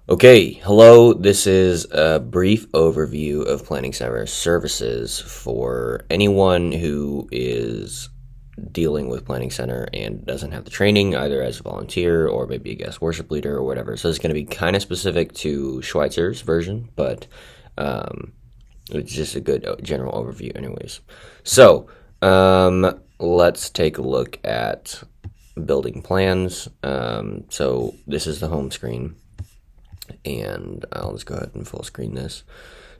Okay, hello. This is a brief overview of Planning Center services for anyone who is dealing with Planning Center and doesn't have the training, either as a volunteer or maybe a guest worship leader or whatever. So it's going to be kind of specific to Schweitzer's version, but um, it's just a good general overview, anyways. So let's take a look at building plans. So this is the home screen. And I'll just go ahead and full screen this.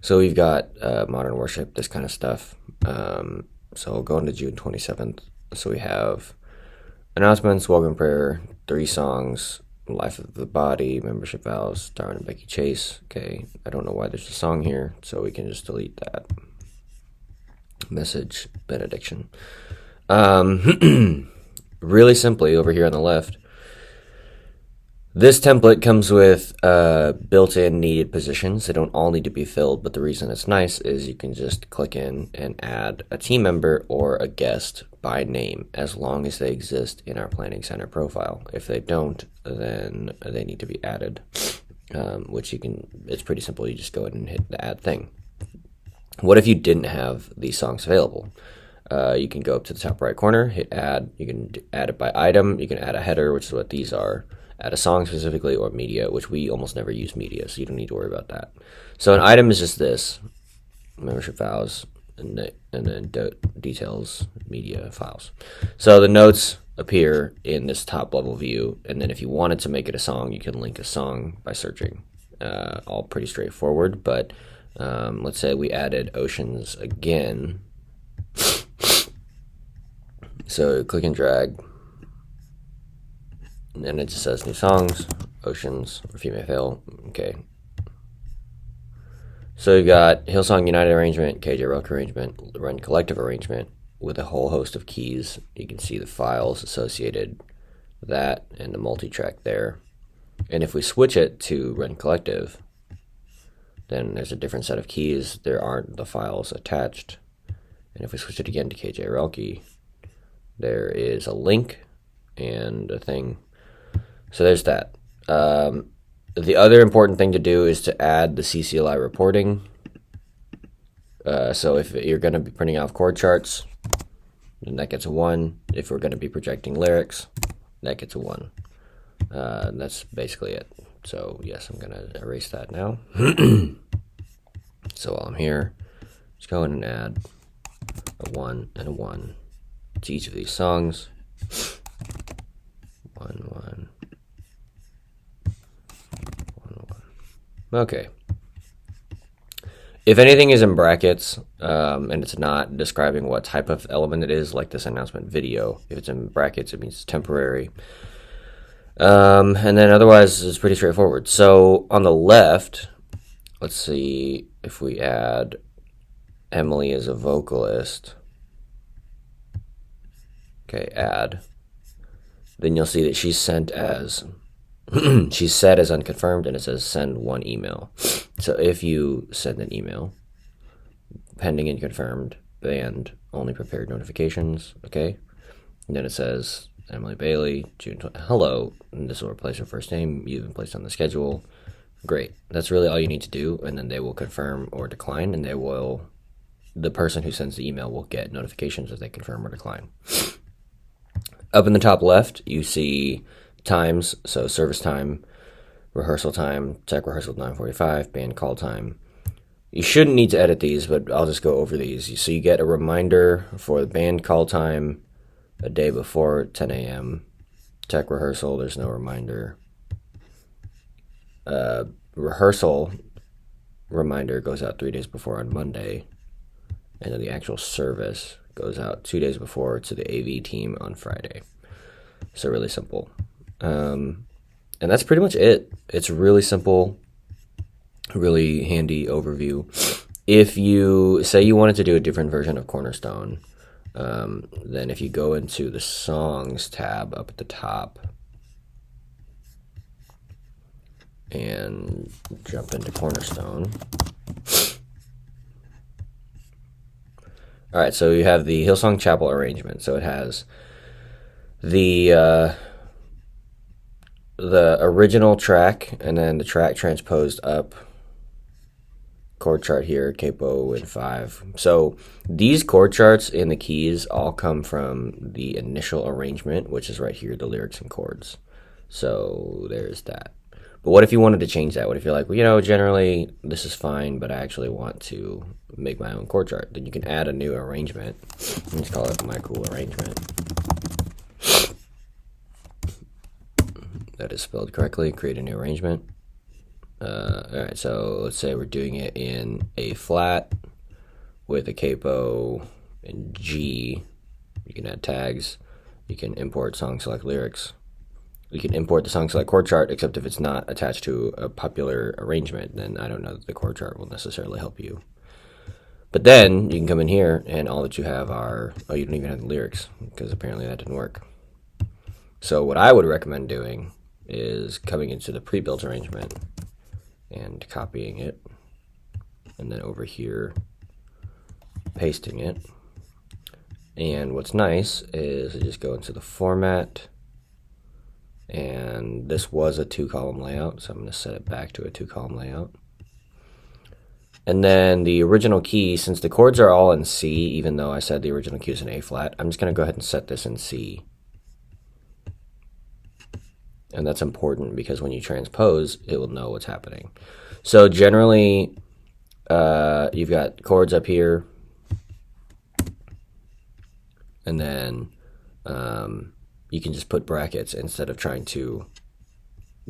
So we've got modern worship, this kind of stuff. So we'll go into June 27th. So we have announcements, welcome prayer, 3 songs, life of the body, membership vows, Darwin and Becky Chase. Okay, I don't know why there's a song here, so we can just delete that. Message, benediction. Really simply, over here on the left, this template comes with built-in needed positions. They don't all need to be filled, but the reason it's nice is you can just click in and add a team member or a guest by name as long as they exist in our Planning Center profile. If they don't, then they need to be added, which it's pretty simple. You just go ahead and hit the add thing. What if you didn't have these songs available? You can go up to the top right corner, hit add. You can add it by item. You can add a header, which is what these are. Add a song specifically, or media, which we almost never use media, so you don't need to worry about that. So an item is just this: membership vows, and then details, media files. So the notes appear in this top level view, and then if you wanted to make it a song, you can link a song by searching. All pretty straightforward, but let's say we added Oceans again. So click and drag. And then it just says new songs, Oceans, or Female Fail. Okay. So you got Hillsong United arrangement, KJ Rock arrangement, Run Collective arrangement with a whole host of keys. You can see the files associated with that and the multi-track there. And if we switch it to Run Collective, then there's a different set of keys. There aren't the files attached. And if we switch it again to KJ Relke, there is a link and a thing. So there's that. The other important thing to do is to add the CCLI reporting. So if you're going to be printing out chord charts, then that gets a 1. If we're going to be projecting lyrics, that gets a 1. That's basically it. So yes, I'm going to erase that now. So while I'm here, just go in and add a 1 and a 1 to each of these songs. 1, 1. Okay. If anything is in brackets and it's not describing what type of element it is, like this announcement video, if it's in brackets, it means it's temporary. And then otherwise, it's pretty straightforward. So on the left, let's see if we add Emily as a vocalist. Okay, add. Then you'll see that she's sent as... she's set as unconfirmed, and it says send 1 email. So if you send an email, pending and confirmed, and only prepared notifications, okay? And then it says Emily Bailey, June 20, hello, and this will replace her first name. You've been placed on the schedule. Great. That's really all you need to do, and then they will confirm or decline, and the person who sends the email will get notifications if they confirm or decline. Up in the top left, you see times, so service time, rehearsal time, tech rehearsal 9:45, band call time. You shouldn't need to edit these, but I'll just go over these. So you get a reminder for the band call time a day before 10 a.m. Tech rehearsal, there's no reminder. Rehearsal reminder goes out 3 days before on Monday, and then the actual service goes out 2 days before to the AV team on Friday. So really simple. And that's pretty much it. It's really simple, really handy overview. If you say you wanted to do a different version of Cornerstone, then if you go into the Songs tab up at the top and jump into Cornerstone. All right, so you have the Hillsong Chapel arrangement. So it has the the original track and then the track transposed up. Chord chart here, capo and 5. So these chord charts in the keys all come from the initial arrangement, which is right here, the lyrics and chords. So there's that. But what if you wanted to change that? What if you're like, well, generally this is fine, but I actually want to make my own chord chart? Then you can add a new arrangement. Let's call it My Cool Arrangement. That is spelled correctly. Create a new arrangement. Alright, so let's say we're doing it in A flat with a capo and G. You can add tags. You can import song select lyrics. You can import the song select chord chart, except if it's not attached to a popular arrangement, then I don't know that the chord chart will necessarily help you. But then you can come in here and all that you have are, oh, you don't even have the lyrics because apparently that didn't work. So what I would recommend doing is coming into the pre-built arrangement and copying it, and then over here pasting it. And what's nice is I just go into the format, and this was a 2-column layout, so I'm going to set it back to a 2-column layout. And then the original key, since the chords are all in C, even though I said the original key is in A flat, I'm just going to go ahead and set this in C. And that's important because when you transpose, it will know what's happening. So generally, you've got chords up here, and then you can just put brackets instead of trying to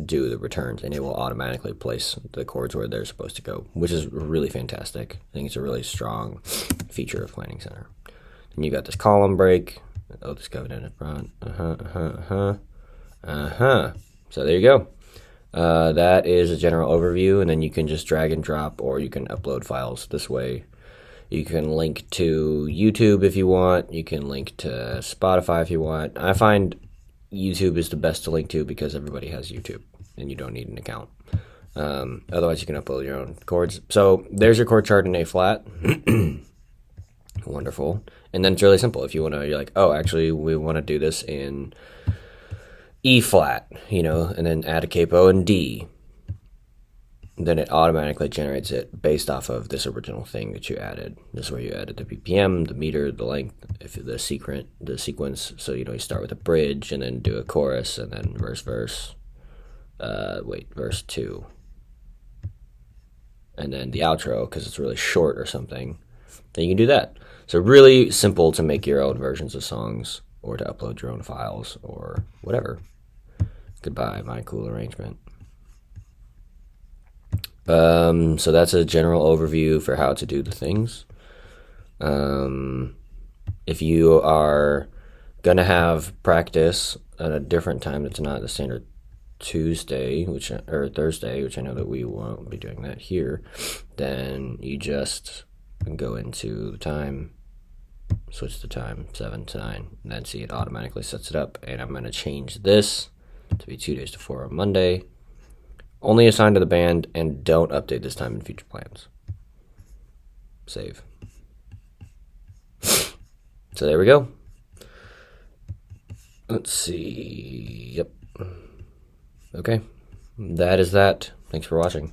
do the returns, and it will automatically place the chords where they're supposed to go, which is really fantastic. I think it's a really strong feature of Planning Center. And you got this column break. Oh, this covenant in front. So there you go. That is a general overview, and then you can just drag and drop, or you can upload files this way. You can link to YouTube if you want. You can link to Spotify if you want. I find YouTube is the best to link to because everybody has YouTube, and you don't need an account. Otherwise, you can upload your own chords. So there's your chord chart in A flat. Wonderful. And then it's really simple. If you want to, you're like, oh, actually, we want to do this in E flat, and then add a capo and D. Then it automatically generates it based off of this original thing that you added. This is where you added the BPM, the meter, the length, if the sequence. So you start with a bridge and then do a chorus and then verse, verse 2, and then the outro because it's really short or something. Then you can do that. So really simple to make your own versions of songs or to upload your own files or whatever. Goodbye, My Cool Arrangement. So that's a general overview for how to do the things. If you are going to have practice at a different time that's not the standard Tuesday, or Thursday, which I know that we won't be doing that here, then you just go into the time, switch the time, 7 to 9, and then see it automatically sets it up. And I'm going to change this to be 2 days to 4 on Monday. Only assigned to the band, and don't update this time in future plans. Save. So there we go. Let's see. Yep. Okay. That is that. Thanks for watching.